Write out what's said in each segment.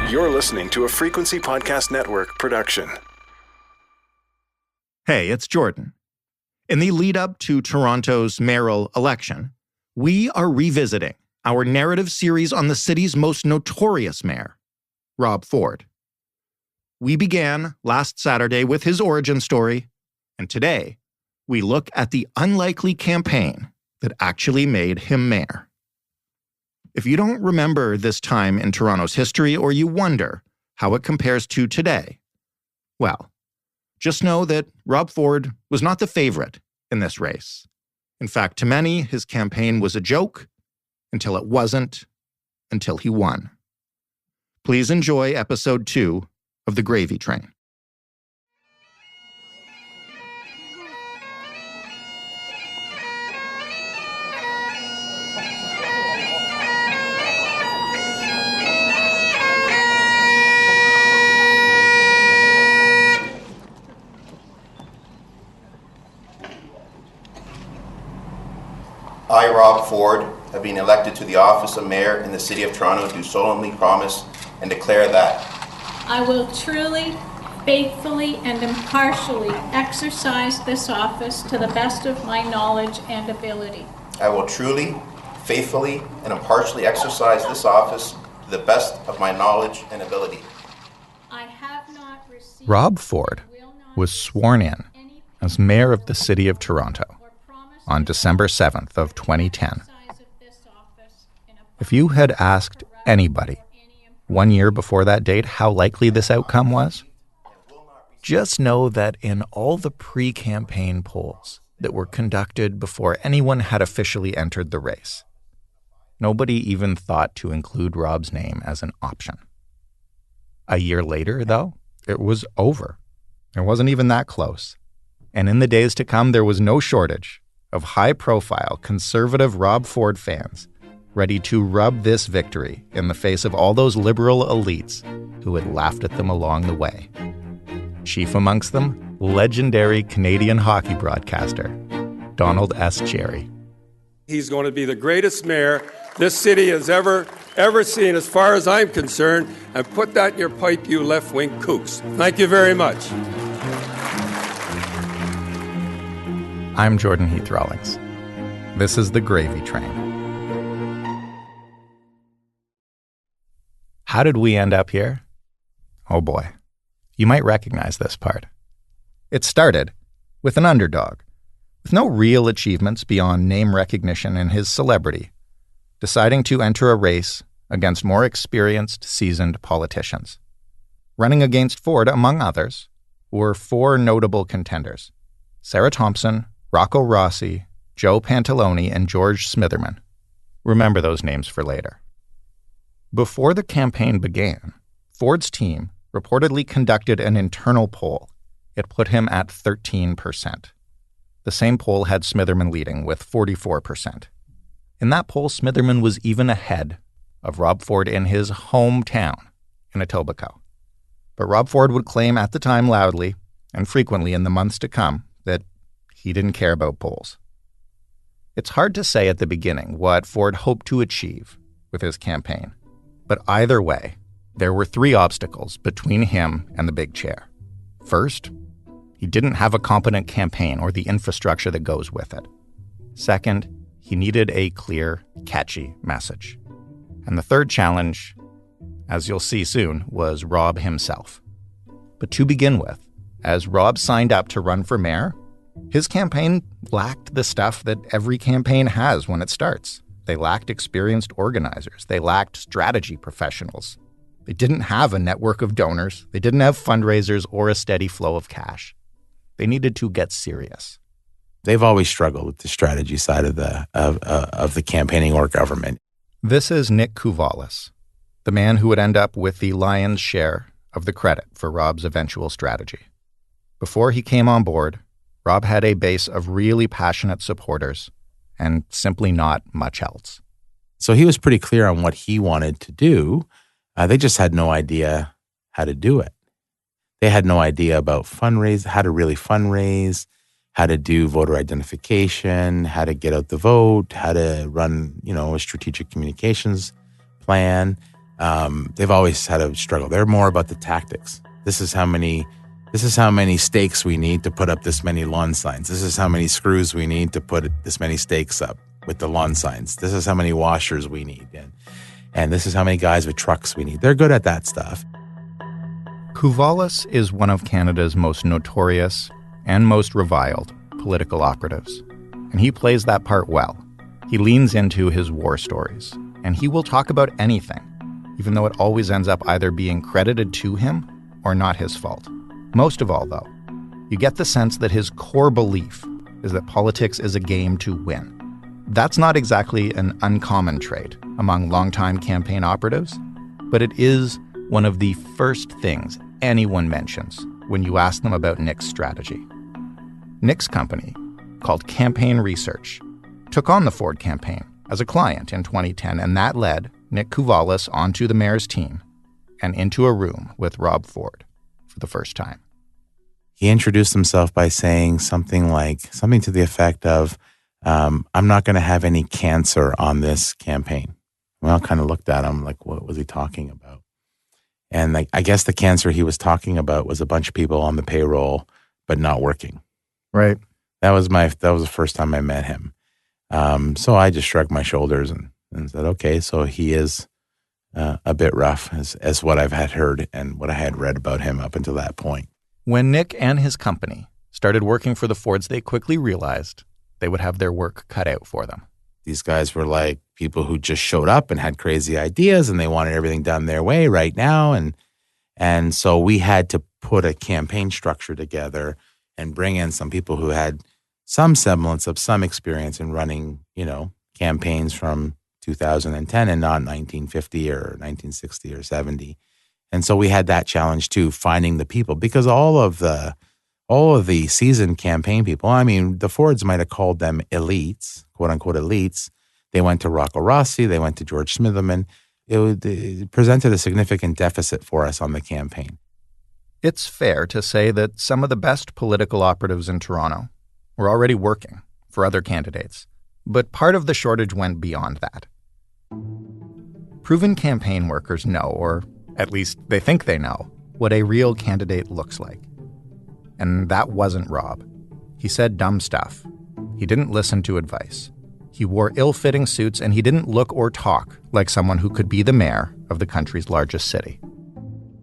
You're listening to a Frequency Podcast Network production. Hey, it's Jordan. In the lead-up to Toronto's mayoral election, we are revisiting our narrative series on the city's most notorious mayor, Rob Ford. We began last Saturday with his origin story, and today we look at the unlikely campaign that actually made him mayor. If you don't remember this time in Toronto's history, or you wonder how it compares to today, well, just know that Rob Ford was not the favorite in this race. In fact, to many, his campaign was a joke until it wasn't, until he won. Please enjoy episode 2 of The Gravy Train. I, Rob Ford, have been elected to the office of Mayor in the City of Toronto, do solemnly promise and declare that I will truly, faithfully, and impartially exercise this office to the best of my knowledge and ability. I will truly, faithfully, and impartially exercise this office to the best of my knowledge and ability. I have not received Rob Ford was sworn in as mayor of the City of Toronto on December 7th of 2010. If you had asked anybody 1 year before that date how likely this outcome was, just know that in all the pre-campaign polls that were conducted before anyone had officially entered the race, nobody even thought to include Rob's name as an option. A year later, though, it was over. It wasn't even that close. And in the days to come, there was no shortage of high-profile conservative Rob Ford fans ready to rub this victory in the face of all those liberal elites who had laughed at them along the way. Chief amongst them, legendary Canadian hockey broadcaster, Donald S. Cherry. He's going to be the greatest mayor this city has ever seen, as far as I'm concerned, and put that in your pipe, you left-wing kooks. Thank you very much. I'm Jordan Heath Rawlings. This is The Gravy Train. How did we end up here? Oh boy, you might recognize this part. It started with an underdog, with no real achievements beyond name recognition and his celebrity, deciding to enter a race against more experienced, seasoned politicians. Running against Ford, among others, were 4 notable contenders: Sarah Thompson, Rocco Rossi, Joe Pantalone, and George Smitherman. Remember those names for later. Before the campaign began, Ford's team reportedly conducted an internal poll. It put him at 13%. The same poll had Smitherman leading with 44%. In that poll, Smitherman was even ahead of Rob Ford in his hometown in Etobicoke. But Rob Ford would claim at the time loudly and frequently in the months to come that he didn't care about polls. It's hard to say at the beginning what Ford hoped to achieve with his campaign, but either way, there were 3 obstacles between him and the big chair. First, he didn't have a competent campaign or the infrastructure that goes with it. Second, he needed a clear, catchy message. And the third challenge, as you'll see soon, was Rob himself. But to begin with, as Rob signed up to run for mayor, his campaign lacked the stuff that every campaign has when it starts. They lacked experienced organizers. They lacked strategy professionals. They didn't have a network of donors. They didn't have fundraisers or a steady flow of cash. They needed to get serious. They've always struggled with the strategy side of the campaigning or government. This is Nick Kouvalis, the man who would end up with the lion's share of the credit for Rob's eventual strategy. Before he came on board, Rob had a base of really passionate supporters and simply not much else. So he was pretty clear on what he wanted to do. They just had no idea how to do it. They had no idea about how to really fundraise, how to do voter identification, how to get out the vote, how to run, a strategic communications plan. They've always had a struggle. They're more about the tactics. This is how many stakes we need to put up this many lawn signs. This is how many screws we need to put this many stakes up with the lawn signs. This is how many washers we need. And this is how many guys with trucks we need. They're good at that stuff. Kuvalis is one of Canada's most notorious and most reviled political operatives, and he plays that part well. He leans into his war stories, and he will talk about anything, even though it always ends up either being credited to him or not his fault. Most of all, though, you get the sense that his core belief is that politics is a game to win. That's not exactly an uncommon trait among longtime campaign operatives, but it is one of the first things anyone mentions when you ask them about Nick's strategy. Nick's company, called Campaign Research, took on the Ford campaign as a client in 2010, and that led Nick Kuvalis onto the mayor's team and into a room with Rob Ford for the first time. He introduced himself by saying something to the effect of, I'm not going to have any cancer on this campaign. We all kind of looked at him like, what was he talking about? And I guess the cancer he was talking about was a bunch of people on the payroll, but not working. Right. That was the first time I met him. So I just shrugged my shoulders and said, okay, so he is a bit rough as what I've had heard and what I had read about him up until that point. When Nick and his company started working for the Fords, they quickly realized they would have their work cut out for them. These guys were like people who just showed up and had crazy ideas and they wanted everything done their way right now. And so we had to put a campaign structure together and bring in some people who had some semblance of some experience in running, campaigns from 2010 and not 1950 or 1960 or 70. And so we had that challenge too, finding the people, because all of the seasoned campaign people, I mean, the Fords might have called them elites, quote unquote elites. They went to Rocco Rossi, they went to George Smitherman. It presented a significant deficit for us on the campaign. It's fair to say that some of the best political operatives in Toronto were already working for other candidates, but part of the shortage went beyond that. Proven campaign workers know, or at least they think they know, what a real candidate looks like. And that wasn't Rob. He said dumb stuff. He didn't listen to advice. He wore ill-fitting suits, and he didn't look or talk like someone who could be the mayor of the country's largest city.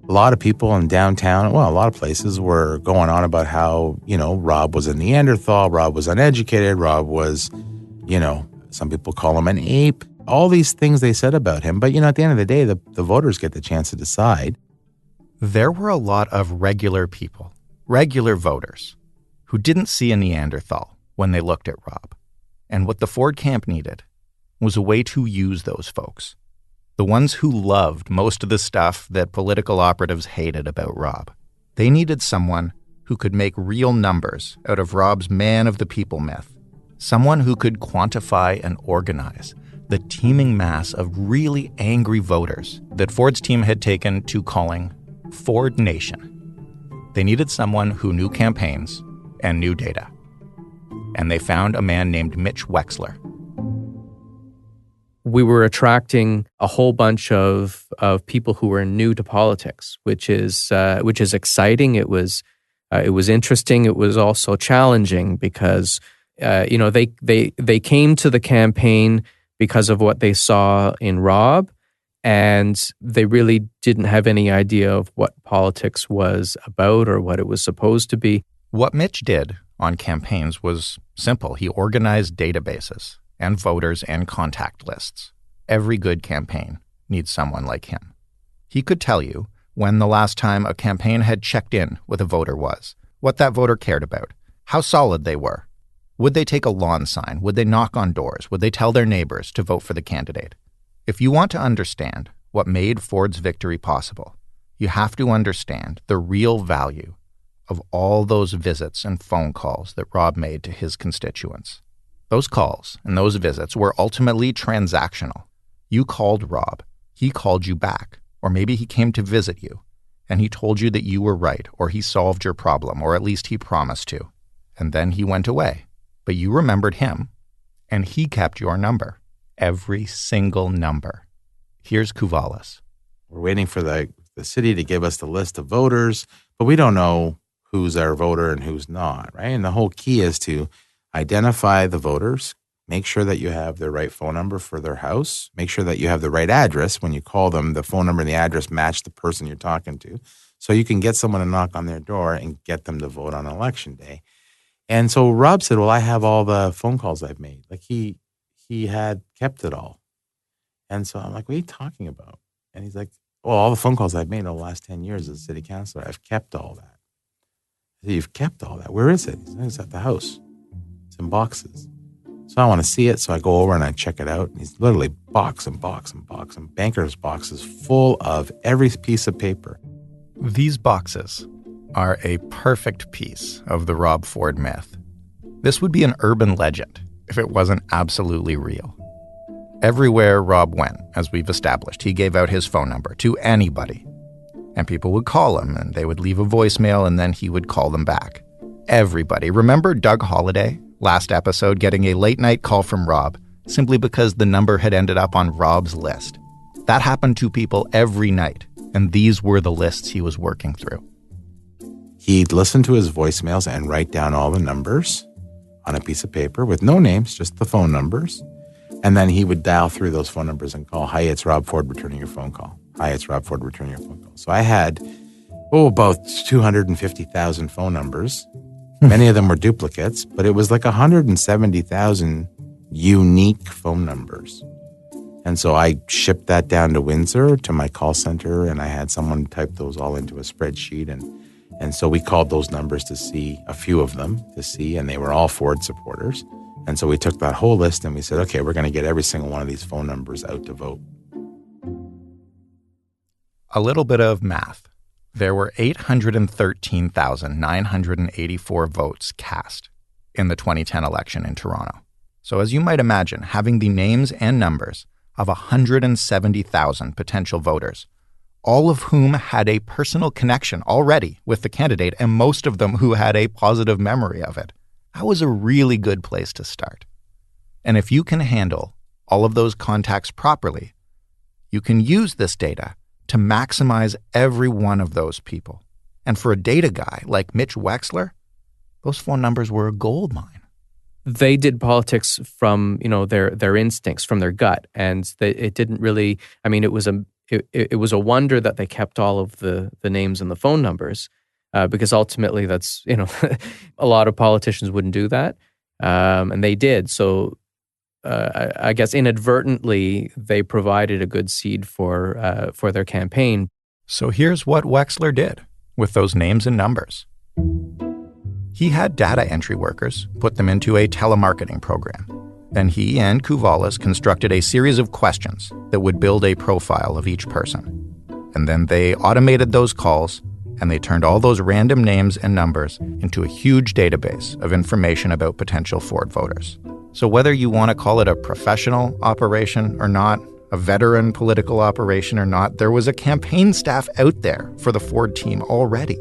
A lot of people in downtown, a lot of places were going on about how, Rob was a Neanderthal, Rob was uneducated, Rob was, some people call him an ape. All these things they said about him. But, at the end of the day, the voters get the chance to decide. There were a lot of regular people, regular voters, who didn't see a Neanderthal when they looked at Rob. And what the Ford camp needed was a way to use those folks. The ones who loved most of the stuff that political operatives hated about Rob. They needed someone who could make real numbers out of Rob's man of the people myth. Someone who could quantify and organize the teeming mass of really angry voters that Ford's team had taken to calling Ford Nation. They needed someone who knew campaigns and knew data. And they found a man named Mitch Wexler. We were attracting a whole bunch of people who were new to politics, which is exciting. It was interesting. It was also challenging because they came to the campaign because of what they saw in Rob, and they really didn't have any idea of what politics was about or what it was supposed to be. What Mitch did on campaigns was simple. He organized databases and voters and contact lists. Every good campaign needs someone like him. He could tell you when the last time a campaign had checked in with a voter was, what that voter cared about, how solid they were. Would they take a lawn sign? Would they knock on doors? Would they tell their neighbors to vote for the candidate? If you want to understand what made Ford's victory possible, you have to understand the real value of all those visits and phone calls that Rob made to his constituents. Those calls and those visits were ultimately transactional. You called Rob, he called you back, or maybe he came to visit you, and he told you that you were right, or he solved your problem, or at least he promised to. And then he went away. But you remembered him, and he kept your number. Every single number. Here's Kuvalis We're waiting for the city to give us the list of voters, but we don't know who's our voter and who's not, right? And the whole key is to identify the voters, make sure that you have the right phone number for their house, make sure that you have the right address. When you call them, the phone number and the address match the person you're talking to. So you can get someone to knock on their door and get them to vote on election day. And so Rob said, well, I have all the phone calls I've made. Like he had kept it all. And so I'm like, what are you talking about? And he's like, well, all the phone calls I've made in the last 10 years as a city councilor, I've kept all that. I said, you've kept all that? Where is it? He said, it's at the house. It's in boxes. So I want to see it. So I go over and I check it out. And he's literally box and box and box and banker's boxes full of every piece of paper. These boxes are a perfect piece of the Rob Ford myth. This would be an urban legend if it wasn't absolutely real. Everywhere Rob went, as we've established, he gave out his phone number to anybody. And people would call him, and they would leave a voicemail, and then he would call them back. Everybody. Remember Doug Holliday, last episode, getting a late-night call from Rob simply because the number had ended up on Rob's list? That happened to people every night, and these were the lists he was working through. He'd listen to his voicemails and write down all the numbers on a piece of paper with no names, just the phone numbers. And then he would dial through those phone numbers and call, hi, it's Rob Ford returning your phone call. Hi, it's Rob Ford returning your phone call. So I had, about 250,000 phone numbers. Many of them were duplicates, but it was like 170,000 unique phone numbers. And so I shipped that down to Windsor to my call center, and I had someone type those all into a spreadsheet. And so we called those numbers to see, a few of them to see, and they were all Ford supporters. And so we took that whole list and we said, okay, we're going to get every single one of these phone numbers out to vote. A little bit of math. There were 813,984 votes cast in the 2010 election in Toronto. So as you might imagine, having the names and numbers of 170,000 potential voters, all of whom had a personal connection already with the candidate, and most of them who had a positive memory of it, that was a really good place to start. And if you can handle all of those contacts properly, you can use this data to maximize every one of those people. And for a data guy like Mitch Wexler, those phone numbers were a gold mine. They did politics from, their instincts, from their gut, and it didn't really. I mean, it was a wonder that they kept all of the names and the phone numbers, because ultimately, that's a lot of politicians wouldn't do that, and they did. So, I guess inadvertently, they provided a good seed for their campaign. So here's what Wexler did with those names and numbers. He had data entry workers put them into a telemarketing program. Then he and Kuvalis constructed a series of questions that would build a profile of each person. And then they automated those calls, and they turned all those random names and numbers into a huge database of information about potential Ford voters. So whether you want to call it a professional operation or not, a veteran political operation or not, there was a campaign staff out there for the Ford team already.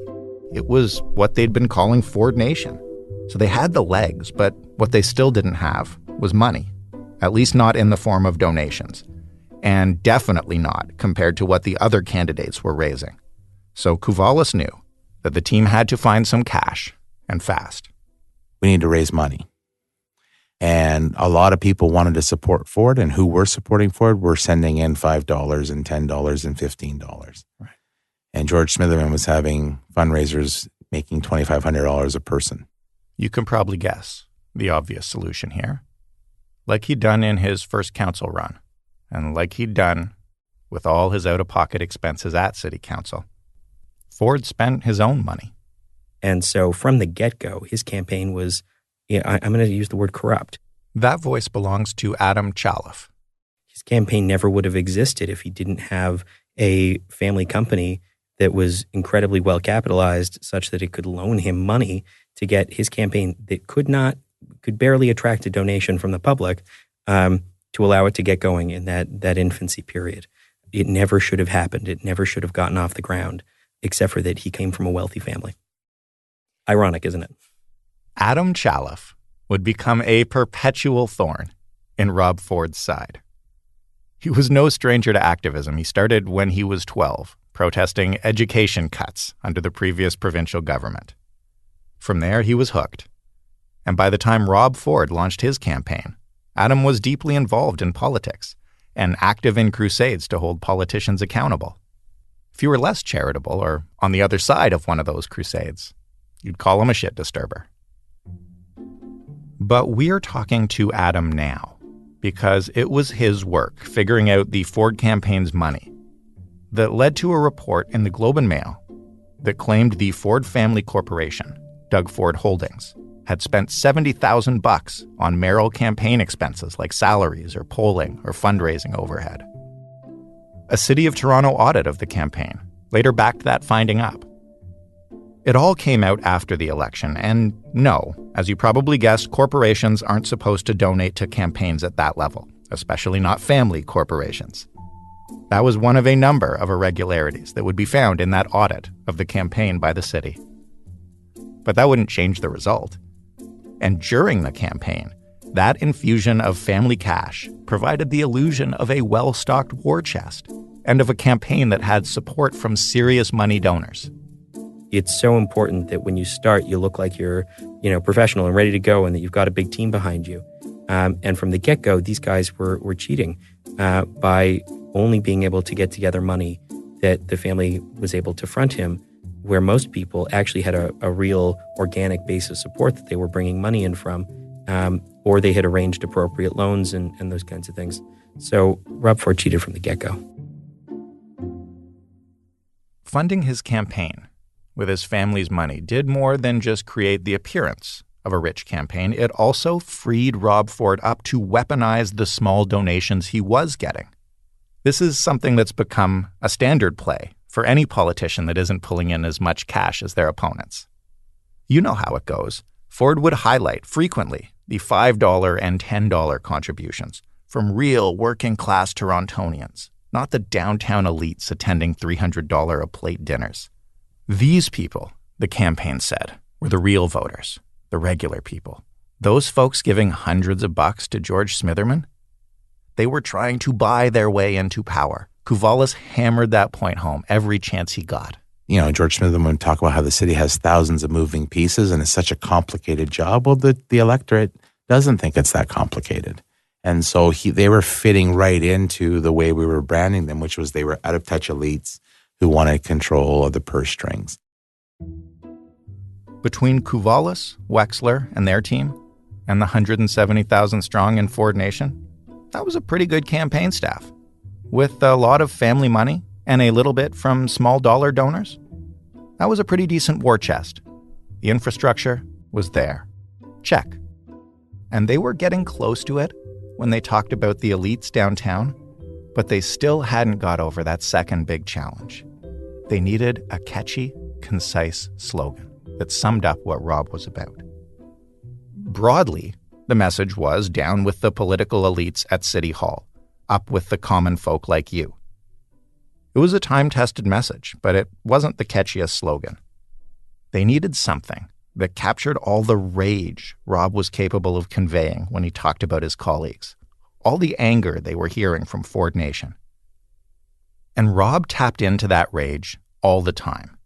It was what they'd been calling Ford Nation. So they had the legs, but what they still didn't have was money, at least not in the form of donations, and definitely not compared to what the other candidates were raising. So Kuvalis knew that the team had to find some cash, and fast. We need to raise money. And a lot of people wanted to support Ford, and who were supporting Ford were sending in $5 and $10 and $15. Right. And George Smitherman was having fundraisers making $2,500 a person. You can probably guess the obvious solution here. Like he'd done in his first council run, and like he'd done with all his out-of-pocket expenses at City Council, Ford spent his own money. And so from the get-go, his campaign was, I'm going to use the word corrupt. That voice belongs to Adam Chaloff. His campaign never would have existed if he didn't have a family company that was incredibly well capitalized such that it could loan him money to get his campaign that could barely attract a donation from the public to allow it to get going in that infancy period. It never should have happened. It never should have gotten off the ground, except for that he came from a wealthy family. Ironic, isn't it? Adam Chaloff would become a perpetual thorn in Rob Ford's side. He was no stranger to activism. He started when he was 12, protesting education cuts under the previous provincial government. From there, he was hooked. And by the time Rob Ford launched his campaign, Adam was deeply involved in politics and active in crusades to hold politicians accountable. If you were less charitable or on the other side of one of those crusades, you'd call him a shit disturber. But we're talking to Adam now because it was his work figuring out the Ford campaign's money that led to a report in the Globe and Mail that claimed the Ford Family Corporation, Doug Ford Holdings, had spent $70,000 on mayoral campaign expenses like salaries or polling or fundraising overhead. A City of Toronto audit of the campaign later backed that finding up. It all came out after the election, and no, as you probably guessed, corporations aren't supposed to donate to campaigns at that level, especially not family corporations. That was one of a number of irregularities that would be found in that audit of the campaign by the city. But that wouldn't change the result. And during the campaign, that infusion of family cash provided the illusion of a well-stocked war chest and of a campaign that had support from serious money donors. It's so important that when you start, you look like you're, professional and ready to go and that you've got a big team behind you. And from the get-go, these guys were cheating by only being able to get together money that the family was able to front him, where most people actually had a real organic base of support that they were bringing money in from, or they had arranged appropriate loans and those kinds of things. So Rob Ford cheated from the get-go. Funding his campaign with his family's money did more than just create the appearance of a rich campaign. It also freed Rob Ford up to weaponize the small donations he was getting. This is something that's become a standard play for any politician that isn't pulling in as much cash as their opponents. You know how it goes. Ford would highlight frequently the $5 and $10 contributions from real working-class Torontonians, not the downtown elites attending $300 a plate dinners. These people, the campaign said, were the real voters, the regular people. Those folks giving hundreds of bucks to George Smitherman, they were trying to buy their way into power. Kuvalis hammered that point home every chance he got. George Smitherman would talk about how the city has thousands of moving pieces and it's such a complicated job. Well, the electorate doesn't think it's that complicated. And so they were fitting right into the way we were branding them, which was they were out-of-touch elites who wanted control of the purse strings. Between Kuvalis, Wexler, and their team, and the 170,000 strong in Ford Nation, that was a pretty good campaign staff. With a lot of family money and a little bit from small dollar donors, that was a pretty decent war chest. The infrastructure was there. Check. And they were getting close to it when they talked about the elites downtown, but they still hadn't got over that second big challenge. They needed a catchy, concise slogan that summed up what Rob was about. Broadly, the message was down with the political elites at City Hall, up with the common folk like you. It was a time-tested message, but it wasn't the catchiest slogan. They needed something that captured all the rage Rob was capable of conveying when he talked about his colleagues, all the anger they were hearing from Ford Nation. And Rob tapped into that rage all the time.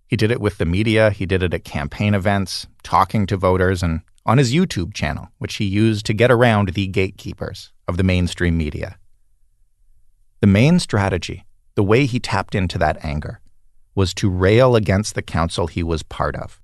He did it with the media, he did it at campaign events, talking to voters, and on his YouTube channel, which he used to get around the gatekeepers of the mainstream media. The main strategy, the way he tapped into that anger, was to rail against the council he was part of.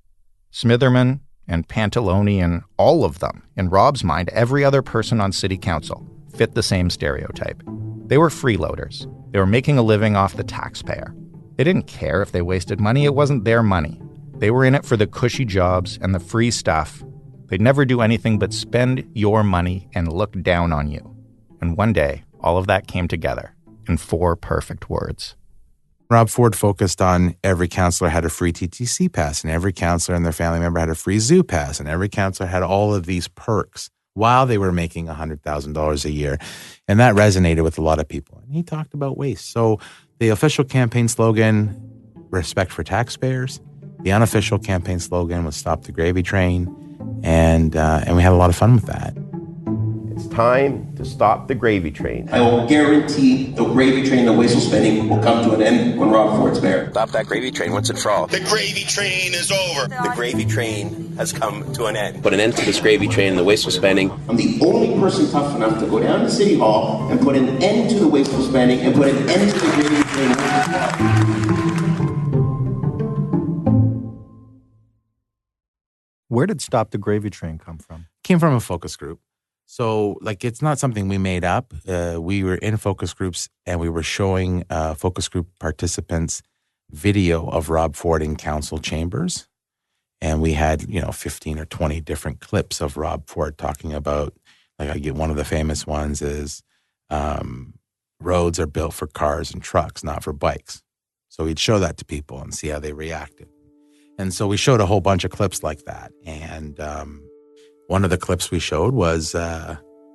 Smitherman and Pantalone and all of them, in Rob's mind, every other person on city council, fit the same stereotype. They were freeloaders. They were making a living off the taxpayer. They didn't care if they wasted money. It wasn't their money. They were in it for the cushy jobs and the free stuff. They'd never do anything but spend your money and look down on you. And one day, all of that came together in 4 perfect words. Rob Ford focused on every councillor had a free TTC pass, and every councillor and their family member had a free zoo pass, and every councillor had all of these perks while they were making $100,000 a year. And that resonated with a lot of people. And he talked about waste. So the official campaign slogan, respect for taxpayers. The unofficial campaign slogan was stop the gravy train. And we had a lot of fun with that. It's time to stop the gravy train. I will guarantee the gravy train, the wasteful spending, will come to an end when Rob Ford's mayor. Stop that gravy train once and for all. The gravy train is over. The gravy train has come to an end. Put an end to this gravy train and the wasteful spending. I'm the only person tough enough to go down to City Hall and put an end to the wasteful spending and put an end to the gravy train. Where did Stop the Gravy Train come from? Came from a focus group. So, like, it's not something we made up. We were in focus groups and we were showing focus group participants video of Rob Ford in council chambers. And we had, 15 or 20 different clips of Rob Ford talking about, like, I get one of the famous ones is roads are built for cars and trucks, not for bikes. So he'd show that to people and see how they reacted. And so we showed a whole bunch of clips like that. And one of the clips we showed was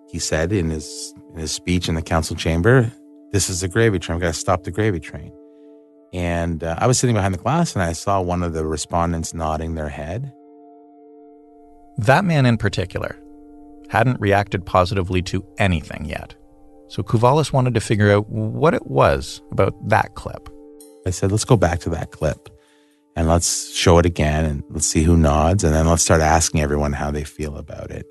he said in his speech in the council chamber, "This is the gravy train. We've got to stop the gravy train." And I was sitting behind the class and I saw one of the respondents nodding their head. That man in particular hadn't reacted positively to anything yet. So Kouvalis wanted to figure out what it was about that clip. I said, let's go back to that clip and let's show it again and let's see who nods. And then let's start asking everyone how they feel about it.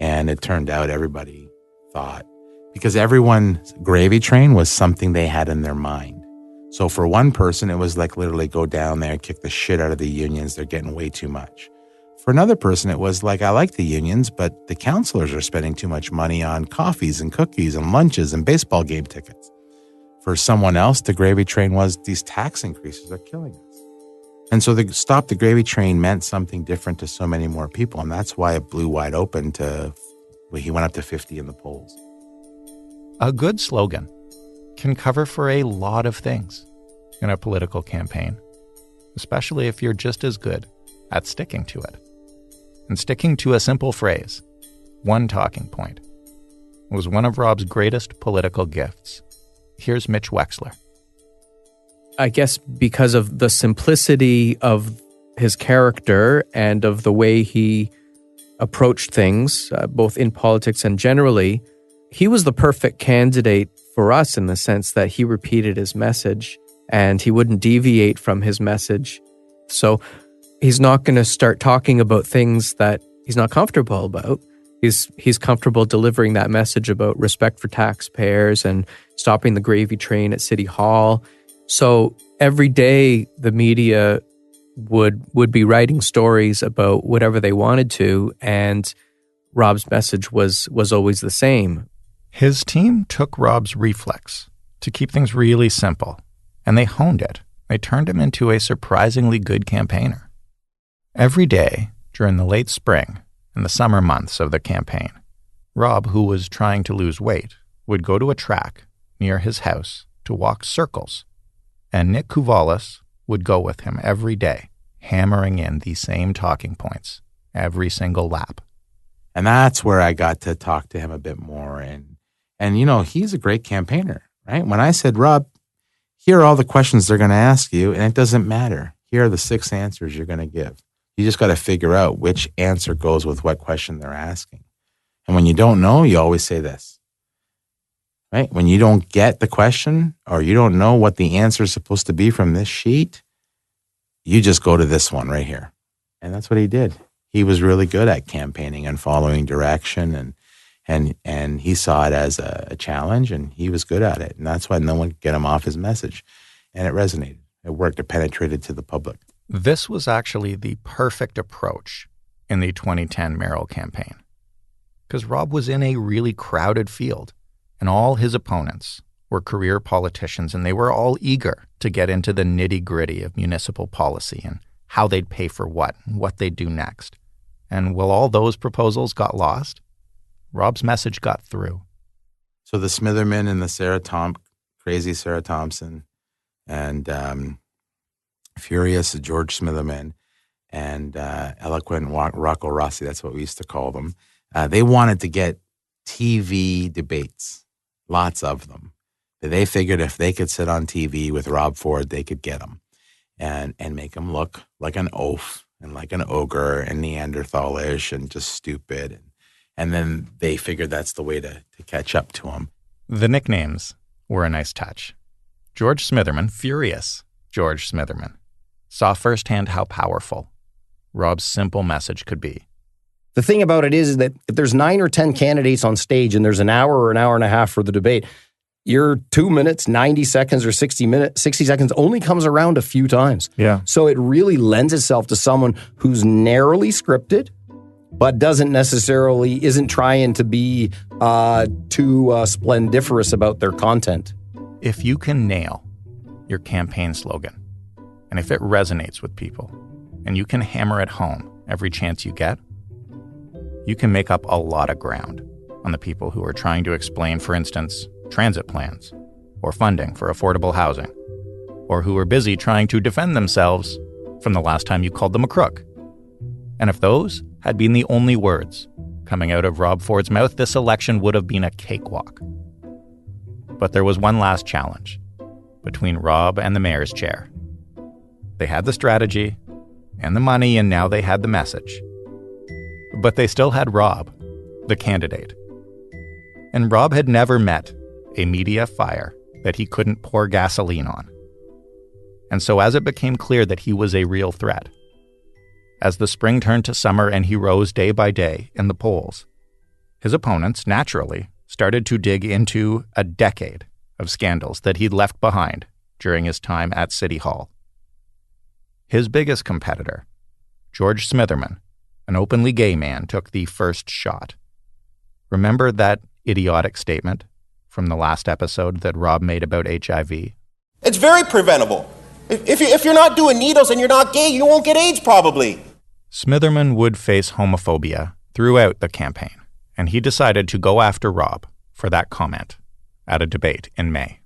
And it turned out everybody thought, because everyone's gravy train was something they had in their mind. So for one person, it was like literally go down there and kick the shit out of the unions. They're getting way too much. For another person, it was like, I like the unions, but the councillors are spending too much money on coffees and cookies and lunches and baseball game tickets. For someone else, the gravy train was these tax increases are killing us. And so the Stop the Gravy Train meant something different to so many more people. And that's why it blew wide open he went up to 50 in the polls. A good slogan can cover for a lot of things in a political campaign, especially if you're just as good at sticking to it. And sticking to a simple phrase, one talking point, was one of Rob's greatest political gifts. Here's Mitch Wexler. I guess because of the simplicity of his character and of the way he approached things, both in politics and generally, he was the perfect candidate for us in the sense that he repeated his message and he wouldn't deviate from his message. So he's not going to start talking about things that he's not comfortable about. He's comfortable delivering that message about respect for taxpayers and stopping the gravy train at City Hall. So every day the media would be writing stories about whatever they wanted to, and Rob's message was always the same. His team took Rob's reflex to keep things really simple, and they honed it. They turned him into a surprisingly good campaigner. Every day during the late spring and the summer months of the campaign, Rob, who was trying to lose weight, would go to a track near his house to walk circles, and Nick Kouvalis would go with him every day, hammering in the same talking points every single lap. And that's where I got to talk to him a bit more. And he's a great campaigner, right? When I said, Rob, here are all the questions they're going to ask you, and it doesn't matter. Here are the 6 answers you're going to give. You just got to figure out which answer goes with what question they're asking. And when you don't know, you always say this, right? When you don't get the question or you don't know what the answer is supposed to be from this sheet, you just go to this one right here. And that's what he did. He was really good at campaigning and following direction, and he saw it as a challenge, and he was good at it. And that's why no one could get him off his message. And it resonated. It worked. It penetrated to the public. This was actually the perfect approach in the 2010 mayoral campaign, because Rob was in a really crowded field, and all his opponents were career politicians, and they were all eager to get into the nitty-gritty of municipal policy and how they'd pay for what and what they'd do next. And while all those proposals got lost, Rob's message got through. So the Smitherman and the crazy Sarah Thompson, and furious George Smitherman, and eloquent Rocco Rossi, that's what we used to call them, they wanted to get TV debates, lots of them. They figured if they could sit on TV with Rob Ford, they could get him and make him look like an oaf and like an ogre and Neanderthalish and just stupid. And then they figured that's the way to catch up to him. The nicknames were a nice touch. George Smitherman, furious George Smitherman, saw firsthand how powerful Rob's simple message could be. The thing about it is that if there's 9 or 10 candidates on stage and there's an hour or an hour and a half for the debate, your 2 minutes, 90 seconds or 60 seconds only comes around a few times. Yeah. So it really lends itself to someone who's narrowly scripted, but isn't trying to be too splendiferous about their content. If you can nail your campaign slogan, and if it resonates with people, and you can hammer it home every chance you get, you can make up a lot of ground on the people who are trying to explain, for instance, transit plans, or funding for affordable housing, or who are busy trying to defend themselves from the last time you called them a crook. And if those had been the only words coming out of Rob Ford's mouth, this election would have been a cakewalk. But there was one last challenge between Rob and the mayor's chair. They had the strategy and the money, and now they had the message. But they still had Rob, the candidate. And Rob had never met a media fire that he couldn't pour gasoline on. And so as it became clear that he was a real threat, as the spring turned to summer and he rose day by day in the polls, his opponents naturally started to dig into a decade of scandals that he'd left behind during his time at City Hall. His biggest competitor, George Smitherman, an openly gay man, took the first shot. Remember that idiotic statement from the last episode that Rob made about HIV? It's very preventable. If you're not doing needles and you're not gay, you won't get AIDS probably. Smitherman would face homophobia throughout the campaign, and he decided to go after Rob for that comment at a debate in May.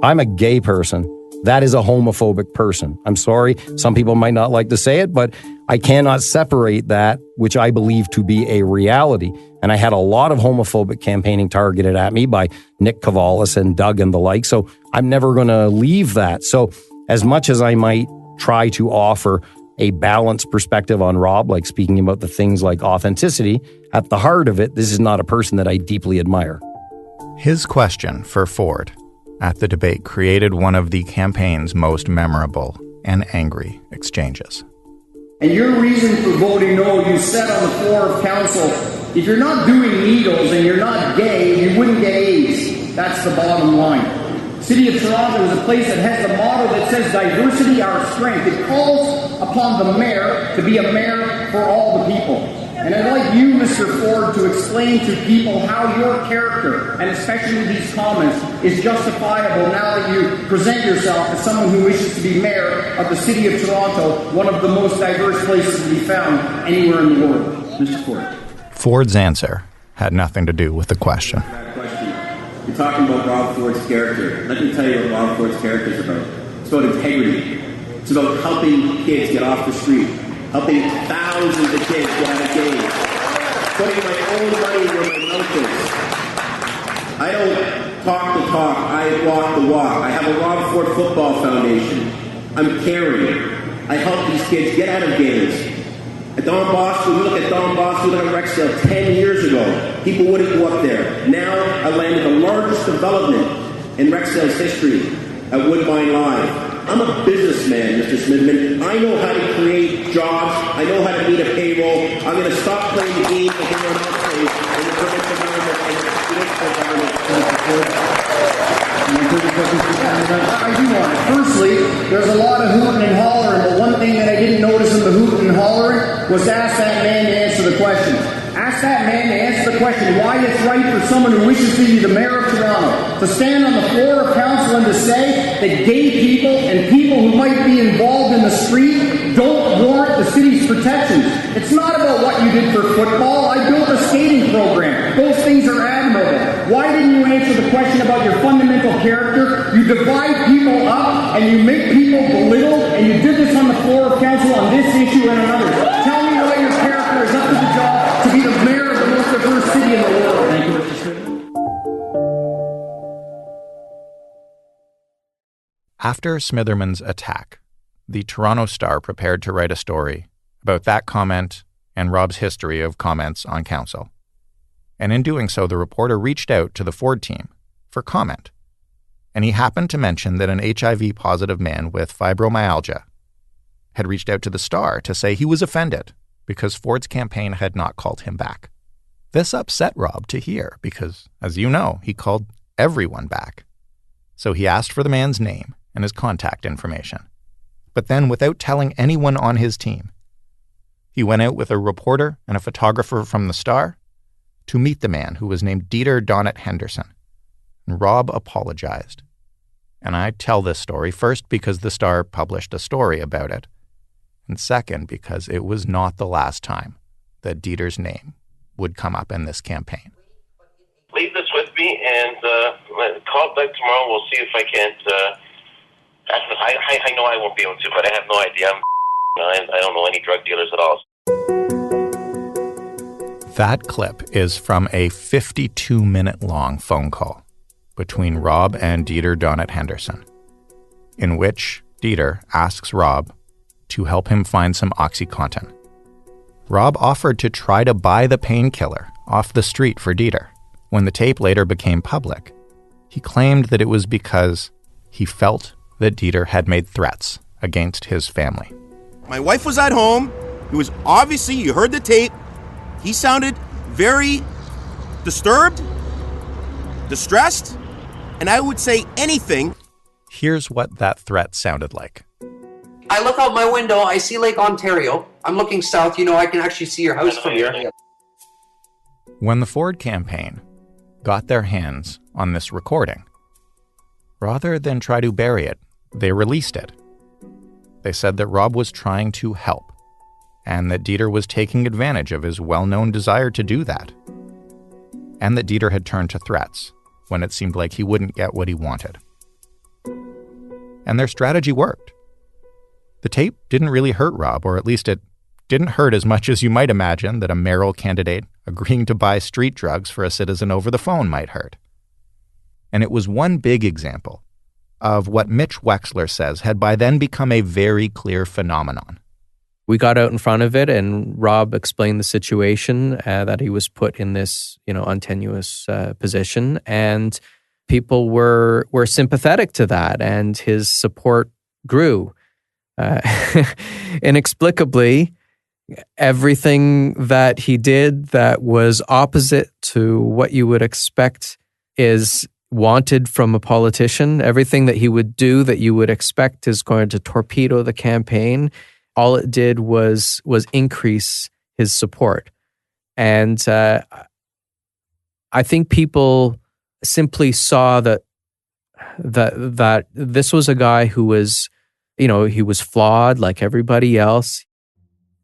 I'm a gay person. That is a homophobic person. I'm sorry, some people might not like to say it, but I cannot separate that, which I believe to be a reality. And I had a lot of homophobic campaigning targeted at me by Nick Cavalis and Doug and the like, so I'm never going to leave that. So as much as I might try to offer a balanced perspective on Rob, like speaking about the things like authenticity, at the heart of it, this is not a person that I deeply admire. His question for Ford at the debate created one of the campaign's most memorable and angry exchanges. And your reason for voting no, you said on the floor of council, if you're not doing needles and you're not gay, you wouldn't get AIDS. That's the bottom line. City of Toronto is a place that has the motto that says diversity, our strength. It calls upon the mayor to be a mayor for all the people. And I'd like you, Mr. Ford, to explain to people how your character, and especially these comments, is justifiable now that you present yourself as someone who wishes to be mayor of the City of Toronto, one of the most diverse places to be found anywhere in the world. Mr. Ford. Ford's answer had nothing to do with the question. You're talking about Rob Ford's character. Let me tell you what Rob Ford's character is about. It's about integrity. It's about helping kids get off the street, helping thousands of kids get out of games, putting my own money where my mouth is. I don't talk the talk, I walk the walk. I have a Rob Ford Football Foundation. I'm caring. I help these kids get out of games. At Don Bosco, we look at Don Bosco, we look at Rexdale 10 years ago. People wouldn't go up there. Now, I landed the largest development in Rexdale's history at Woodbine Live. I'm a businessman, Mr. Smithman. I know how to create jobs. I know how to meet a payroll. I'm going to stop playing the game that everyone else plays in the provincial government and the municipal government. I do want it. Firstly, there's a lot of hooting and hollering, but one thing that I didn't notice in the hooting and hollering was to ask that man to answer the question. Ask that man to answer the question why it's right for someone who wishes to be the mayor of Toronto to stand on the floor of council and to say that gay people and people who might be involved in the street don't warrant the city's protections. It's not about what you did for football. I built a skating program. Those things are admirable. Why didn't you answer the question about your fundamental character? You divide people up and you make people belittle, and you did this on the floor of council on this issue and another. Tell me why your character is up to the job to be the mayor of the most diverse city in the world. Thank you, Mr. Smith. After Smitherman's attack, the Toronto Star prepared to write a story about that comment and Rob's history of comments on council. And in doing so, the reporter reached out to the Ford team for comment. And he happened to mention that an HIV-positive man with fibromyalgia had reached out to the Star to say he was offended because Ford's campaign had not called him back. This upset Rob to hear because, as you know, he called everyone back. So he asked for the man's name and his contact information. But then, without telling anyone on his team, he went out with a reporter and a photographer from the Star to meet the man who was named Dieter Donnet Henderson. And Rob apologized. And I tell this story first because the Star published a story about it, and second because it was not the last time that Dieter's name would come up in this campaign. Leave this with me and call back tomorrow. We'll see if I can't. I know I won't be able to, but I have no idea. I don't know any drug dealers at all. That clip is from a 52-minute-long phone call between Rob and Dieter Donnet Henderson, in which Dieter asks Rob to help him find some OxyContin. Rob offered to try to buy the painkiller off the street for Dieter. When the tape later became public, he claimed that it was because he felt that Dieter had made threats against his family. My wife was at home. He was obviously, you heard the tape, he sounded very disturbed, distressed, and I would say anything. Here's what that threat sounded like. I look out my window, I see Lake Ontario. I'm looking south, I can actually see your house from here. When the Ford campaign got their hands on this recording, rather than try to bury it, they released it. They said that Rob was trying to help, and that Dieter was taking advantage of his well-known desire to do that, and that Dieter had turned to threats when it seemed like he wouldn't get what he wanted. And their strategy worked. The tape didn't really hurt Rob, or at least it didn't hurt as much as you might imagine that a mayoral candidate agreeing to buy street drugs for a citizen over the phone might hurt. And it was one big example of what Mitch Wexler says had by then become a very clear phenomenon. We got out in front of it, and Rob explained the situation, that he was put in this, untenuous position, and people were sympathetic to that, and his support grew. Inexplicably, everything that he did that was opposite to what you would expect is wanted from a politician. Everything that he would do that you would expect is going to torpedo the campaign. All it did was increase his support. And I think people simply saw that this was a guy who was, he was flawed like everybody else.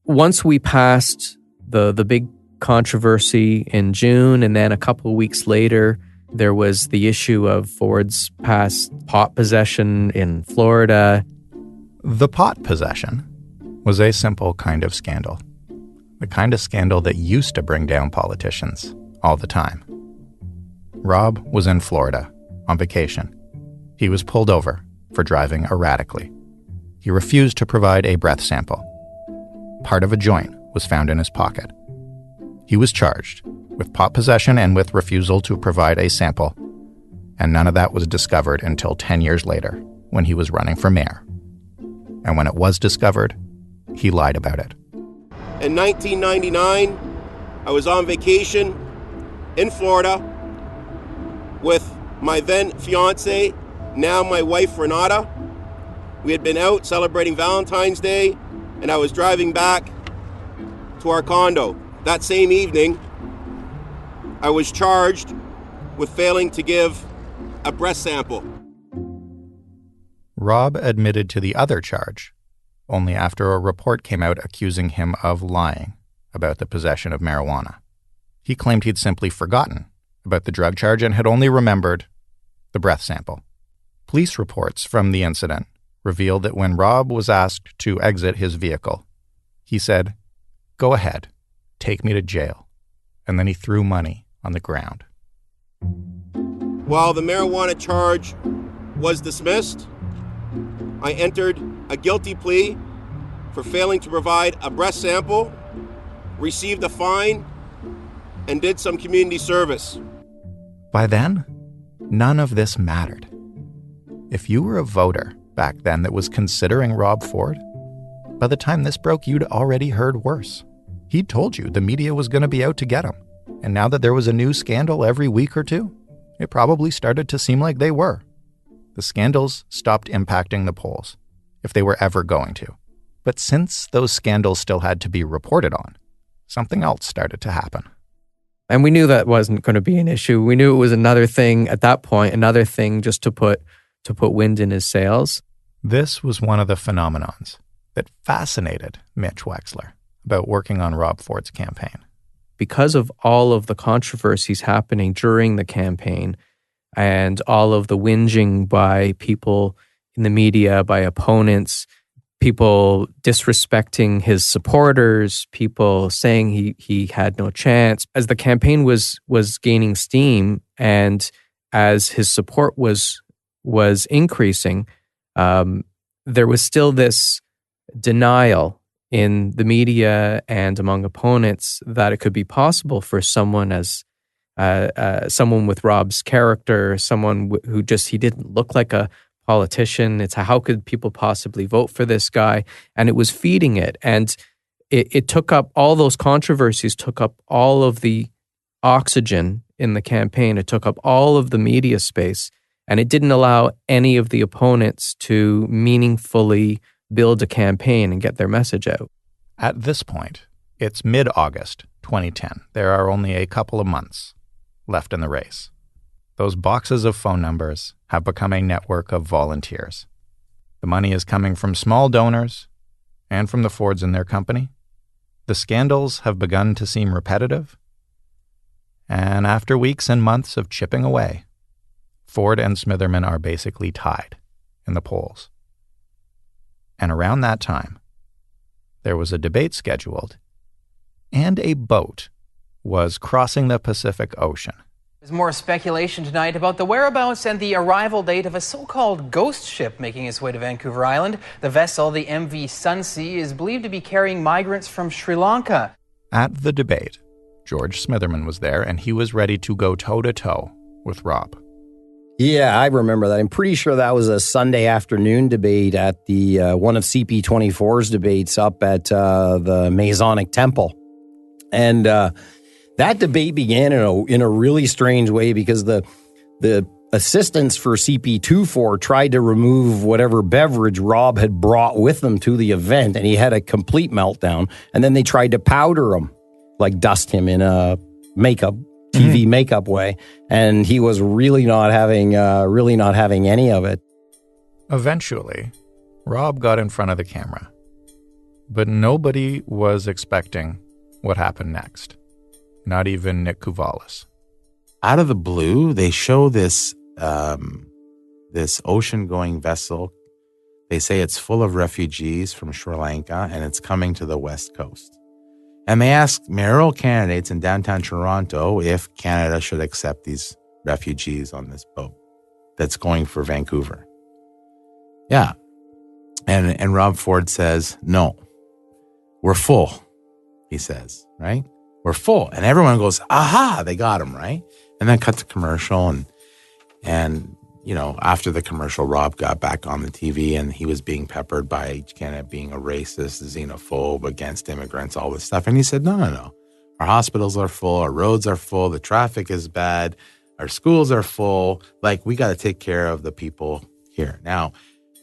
Once we passed the big controversy in June, and then a couple of weeks later, there was the issue of Ford's past pot possession in Florida. The pot possession was a simple kind of scandal. The kind of scandal that used to bring down politicians all the time. Rob was in Florida on vacation. He was pulled over for driving erratically. He refused to provide a breath sample. Part of a joint was found in his pocket. He was charged with pot possession and with refusal to provide a sample, and none of that was discovered until 10 years later when he was running for mayor. And when it was discovered, he lied about it. In 1999, I was on vacation in Florida with my then fiance, now my wife Renata. We had been out celebrating Valentine's Day, and I was driving back to our condo. That same evening, I was charged with failing to give a breath sample. Rob admitted to the other charge only after a report came out accusing him of lying about the possession of marijuana. He claimed he'd simply forgotten about the drug charge and had only remembered the breath sample. Police reports from the incident revealed that when Rob was asked to exit his vehicle, he said, "Go ahead, take me to jail." And then he threw money on the ground. While the marijuana charge was dismissed, I entered a guilty plea for failing to provide a breath sample received a fine, and did some community service. By then, none of this mattered. If you were a voter back then that was considering Rob Ford, by the time this broke, you'd already heard worse. He'd told you the media was going to be out to get him. And now that there was a new scandal every week or two, it probably started to seem like they were. The scandals stopped impacting the polls, if they were ever going to. But since those scandals still had to be reported on, something else started to happen. And we knew that wasn't going to be an issue. We knew it was another thing at that point, another thing just to put wind in his sails. This was one of the phenomenons that fascinated Mitch Wexler about working on Rob Ford's campaign. Because of all of the controversies happening during the campaign and all of the whinging by people in the media, by opponents, people disrespecting his supporters, people saying he had no chance. As the campaign was gaining steam and as his support was increasing, there was still this denial in the media and among opponents that it could be possible for someone as someone with Rob's character, someone who he didn't look like a politician. It's how could people possibly vote for this guy? And it was feeding it. And it took up, all those controversies took up all of the oxygen in the campaign. It took up all of the media space. And it didn't allow any of the opponents to meaningfully build a campaign and get their message out. At this point, it's mid-August 2010. There are only a couple of months left in the race. Those boxes of phone numbers have become a network of volunteers. The money is coming from small donors and from the Fords and their company. The scandals have begun to seem repetitive. And after weeks and months of chipping away, Ford and Smitherman are basically tied in the polls. And around that time, there was a debate scheduled, and a boat was crossing the Pacific Ocean. There's more speculation tonight about the whereabouts and the arrival date of a so-called ghost ship making its way to Vancouver Island. The vessel, the MV Sunsea, is believed to be carrying migrants from Sri Lanka. At the debate, George Smitherman was there, and he was ready to go toe-to-toe with Rob. Yeah, I remember that. I'm pretty sure that was a Sunday afternoon debate at the one of CP24's debates up at the Masonic Temple. And that debate began in a really strange way because the assistants for CP24 tried to remove whatever beverage Rob had brought with them to the event, and he had a complete meltdown. And then they tried to powder him, like dust him in a TV makeup way, and he was really not having any of it. Eventually, Rob got in front of the camera, but nobody was expecting what happened next. Not even Nick Kouvalis. Out of the blue, they show this ocean-going vessel. They say it's full of refugees from Sri Lanka, and it's coming to the West Coast. And they asked mayoral candidates in downtown Toronto if Canada should accept these refugees on this boat that's going for Vancouver. Yeah. And Rob Ford says, no, we're full, he says, right? We're full. And everyone goes, aha, they got him, right? And then cut to commercial. And you know, after the commercial, Rob got back on the TV and he was being peppered by Canada being a racist, xenophobe, against immigrants, all this stuff. And he said, no. Our hospitals are full. Our roads are full. The traffic is bad. Our schools are full. Like, we got to take care of the people here. Now,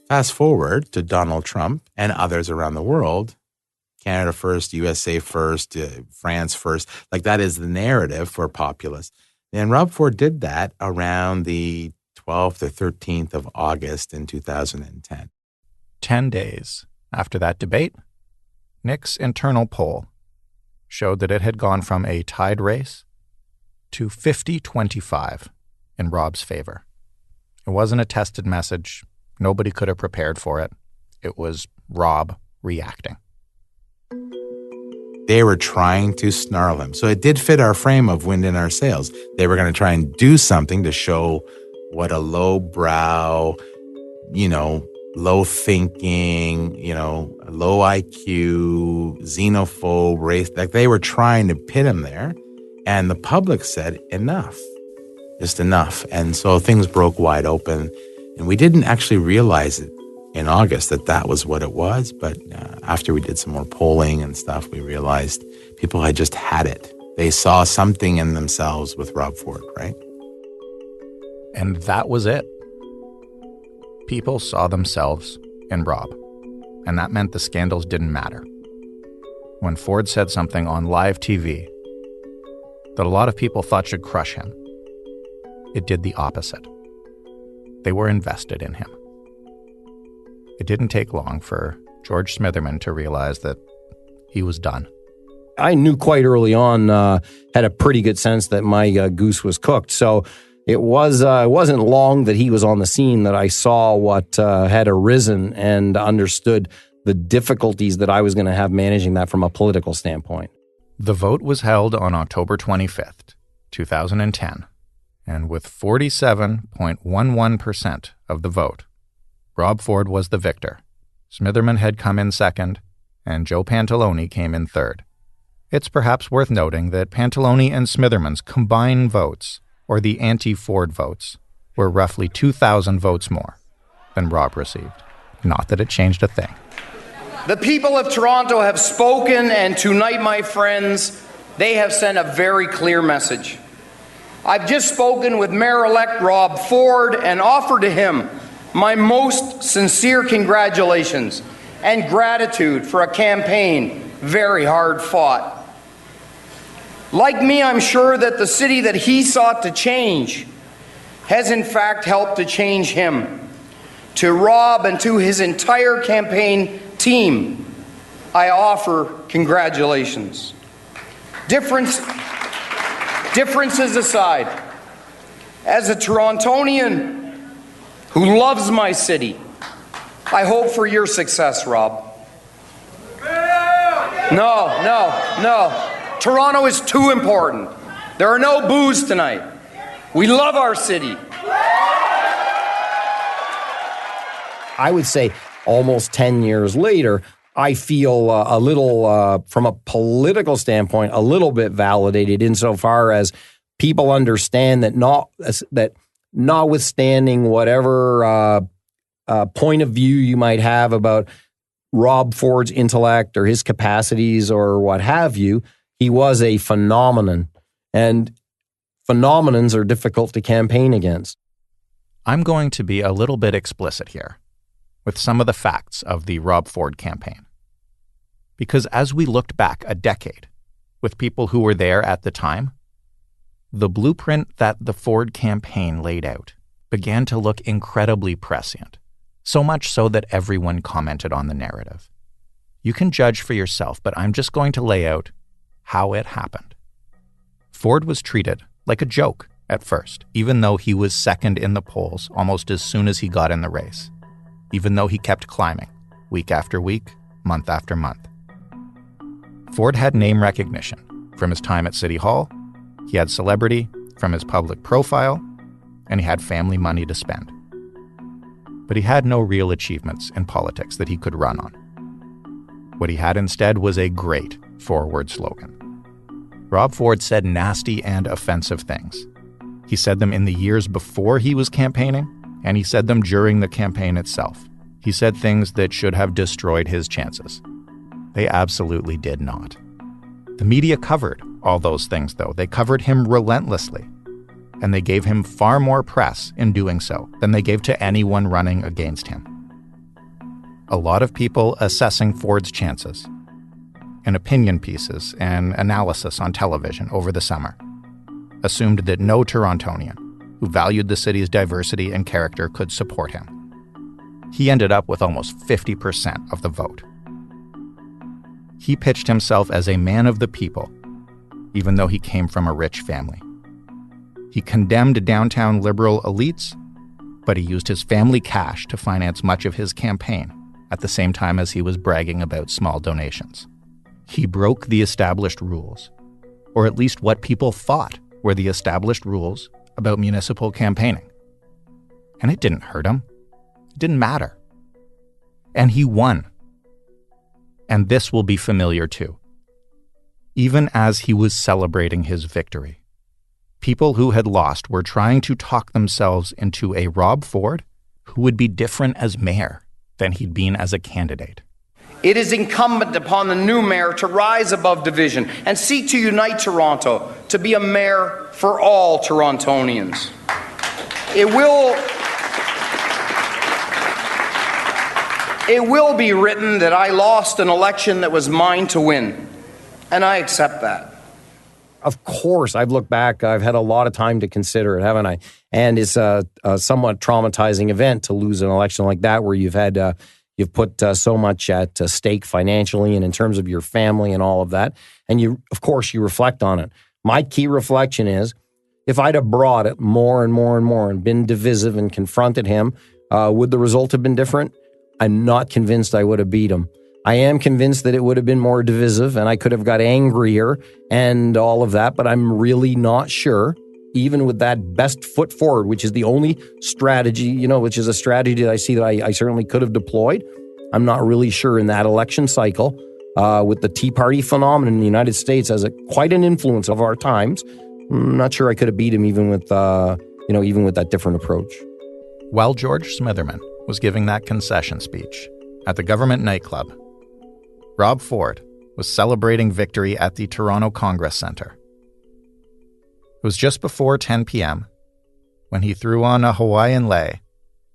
fast forward to Donald Trump and others around the world. Canada first, USA first, France first. Like, that is the narrative for populists. And Rob Ford did that around the 12th or 13th of August in 2010. 10 days after that debate, Nick's internal poll showed that it had gone from a tied race to 50-25 in Rob's favor. It wasn't a tested message. Nobody could have prepared for it. It was Rob reacting. They were trying to snarl him. So it did fit our frame of wind in our sails. They were going to try and do something to show what a lowbrow, low thinking, low IQ, xenophobe, race. Like they were trying to pit him there. And the public said, enough, just enough. And so things broke wide open. And we didn't actually realize it in August that was what it was. But after we did some more polling and stuff, we realized people had just had it. They saw something in themselves with Rob Ford, right? And that was it. People saw themselves in Rob. And that meant the scandals didn't matter. When Ford said something on live TV that a lot of people thought should crush him, it did the opposite. They were invested in him. It didn't take long for George Smitherman to realize that he was done. I knew quite early on, had a pretty good sense that my goose was cooked. So it wasn't long that he was on the scene that I saw what had arisen and understood the difficulties that I was going to have managing that from a political standpoint. The vote was held on October 25th, 2010, and with 47.11% of the vote, Rob Ford was the victor. Smitherman had come in second, and Joe Pantalone came in third. It's perhaps worth noting that Pantalone and Smitherman's combined votes, or the anti-Ford votes, were roughly 2,000 votes more than Rob received. Not that it changed a thing. The people of Toronto have spoken, and tonight, my friends, they have sent a very clear message. I've just spoken with Mayor-elect Rob Ford and offer to him my most sincere congratulations and gratitude for a campaign very hard fought. Like me, I'm sure that the city that he sought to change has in fact helped to change him. To Rob and to his entire campaign team, I offer congratulations. Differences aside, as a Torontonian who loves my city, I hope for your success, Rob. No. Toronto is too important. There are no boos tonight. We love our city. I would say almost 10 years later, I feel a little, from a political standpoint, a little bit validated insofar as people understand that notwithstanding whatever point of view you might have about Rob Ford's intellect or his capacities or what have you, he was a phenomenon, and phenomenons are difficult to campaign against. I'm going to be a little bit explicit here with some of the facts of the Rob Ford campaign. Because as we looked back a decade with people who were there at the time, the blueprint that the Ford campaign laid out began to look incredibly prescient, so much so that everyone commented on the narrative. You can judge for yourself, but I'm just going to lay out how it happened. Ford was treated like a joke at first, even though he was second in the polls almost as soon as he got in the race, even though he kept climbing week after week, month after month. Ford had name recognition from his time at City Hall, he had celebrity from his public profile, and he had family money to spend. But he had no real achievements in politics that he could run on. What he had instead was a great four-word slogan. Rob Ford said nasty and offensive things. He said them in the years before he was campaigning, and he said them during the campaign itself. He said things that should have destroyed his chances. They absolutely did not. The media covered all those things, though. They covered him relentlessly, and they gave him far more press in doing so than they gave to anyone running against him. A lot of people assessing Ford's chances in opinion pieces and analysis on television over the summer assumed that no Torontonian who valued the city's diversity and character could support him. He ended up with almost 50% of the vote. He pitched himself as a man of the people, even though he came from a rich family. He condemned downtown liberal elites, but he used his family cash to finance much of his campaign at the same time as he was bragging about small donations. He broke the established rules, or at least what people thought were the established rules about municipal campaigning. And it didn't hurt him. It didn't matter. And he won. And this will be familiar too. Even as he was celebrating his victory, people who had lost were trying to talk themselves into a Rob Ford who would be different as mayor than he'd been as a candidate. It is incumbent upon the new mayor to rise above division and seek to unite Toronto to be a mayor for all Torontonians. It will be written that I lost an election that was mine to win, and I accept that. Of course, I've looked back. I've had a lot of time to consider it, haven't I? And it's a somewhat traumatizing event to lose an election like that, where you've put so much at stake financially and in terms of your family and all of that. And you reflect on it. My key reflection is, if I'd have brought it more and more and more and been divisive and confronted him, would the result have been different? I'm not convinced I would have beat him. I am convinced that it would have been more divisive and I could have got angrier and all of that, but I'm really not sure, even with that best foot forward, which is the only strategy, which is a strategy that I see that I certainly could have deployed. I'm not really sure in that election cycle, with the Tea Party phenomenon in the United States as quite an influence of our times. I'm not sure I could have beat him even with that different approach. While George Smitherman was giving that concession speech at the government nightclub, Rob Ford was celebrating victory at the Toronto Congress Centre. It was just before 10 p.m. when he threw on a Hawaiian lei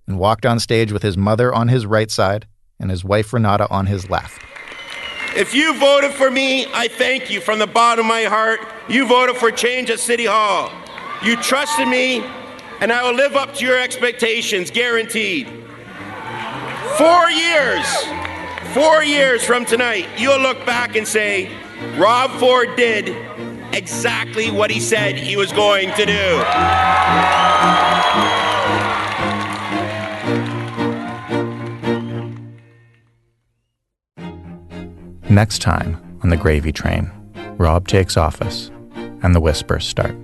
and walked on stage with his mother on his right side and his wife Renata on his left. If you voted for me, I thank you from the bottom of my heart. You voted for change at City Hall. You trusted me, and I will live up to your expectations, guaranteed. 4 years from tonight, you'll look back and say, Rob Ford did exactly what he said he was going to do. Next time on the Gravy Train, Rob takes office and the whispers start.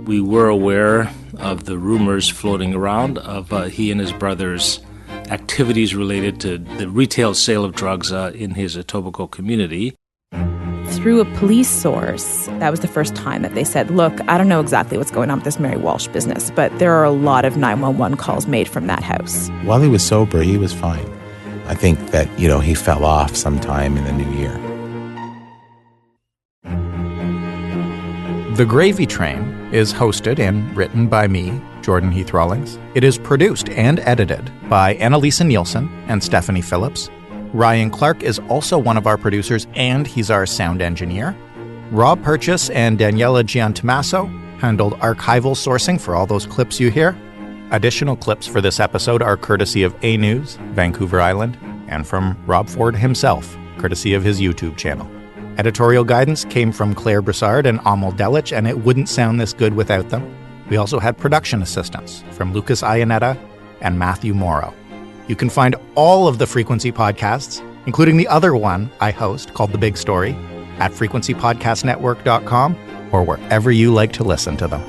We were aware of the rumors floating around of he and his brother's activities related to the retail sale of drugs in his Etobicoke community. Through a police source, that was the first time that they said, look, I don't know exactly what's going on with this Mary Walsh business, but there are a lot of 911 calls made from that house. While he was sober, he was fine. I think that, he fell off sometime in the new year. The Gravy Train is hosted and written by me, Jordan Heath Rawlings. It is produced and edited by Annalisa Nielsen and Stephanie Phillips. Ryan Clark is also one of our producers, and he's our sound engineer. Rob Purchase and Daniela Giantomasso handled archival sourcing for all those clips you hear. Additional clips for this episode are courtesy of A News, Vancouver Island, and from Rob Ford himself, courtesy of his YouTube channel. Editorial guidance came from Claire Broussard and Amal Delich, and it wouldn't sound this good without them. We also had production assistance from Lucas Iannetta and Matthew Morrow. You can find all of the Frequency podcasts, including the other one I host called The Big Story, at frequencypodcastnetwork.com or wherever you like to listen to them.